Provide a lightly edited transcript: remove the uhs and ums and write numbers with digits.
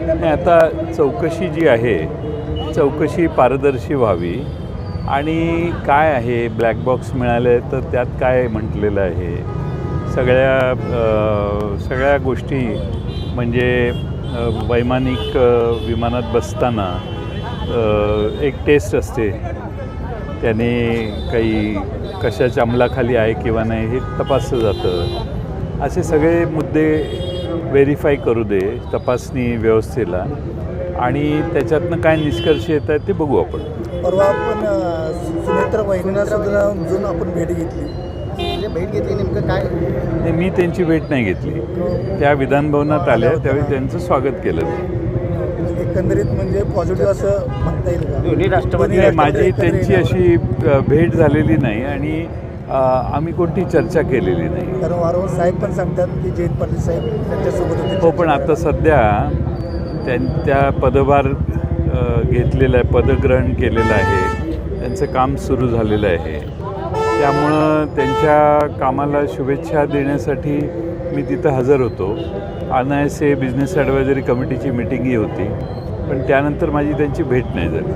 नाही, आता चौकशी जी आहे चौकशी पारदर्शी व्हावी आणि काय आहे ब्लॅक बॉक्स मिळाले तर त्यात काय म्हटलेलं आहे सगळ्या गोष्टी म्हणजे वैमानिक विमानात बसताना एक टेस्ट असते, त्याने काही कशाच्या अंमलाखाली आहे किंवा नाही हे तपासलं जातं. असे सगळे मुद्दे व्हेरीफाय करू दे तपासणी व्यवस्थेला आणि त्याच्यातनं काय निष्कर्ष येत आहेत ते बघू आपण. परवा आपण सुनेत्र वहिनींना सुद्धा जाऊन आपण भेट घेतली नेमकं काय? मी त्यांची भेट नाही घेतली. त्या विधानभवनात आल्या त्यावेळी त्यांचं स्वागत केलं. एकंदरीत म्हणजे पॉझिटिव्ह असं म्हणता येईल का? दोन्ही राष्ट्रवादी माझी त्यांची अशी भेट झालेली नाही आणि आम्ही कोणती चर्चा केलेली नाही. कारण वारंवार साहेब पण सांगतात की जयंत पाटील साहेब त्यांच्यासोबत होते. हो, पण आता सध्या त्या पदभार घेतलेलं आहे, पदग्रहण केलेलं आहे, त्यांचं काम सुरू झालेलं आहे. त्यामुळं त्यांच्या कामाला शुभेच्छा देण्यासाठी मी तिथं हजर होतो. NISA बिझनेस ॲडवायझरी कमिटीची मिटिंगही होती, पण त्यानंतर माझी त्यांची भेट नाही झाली.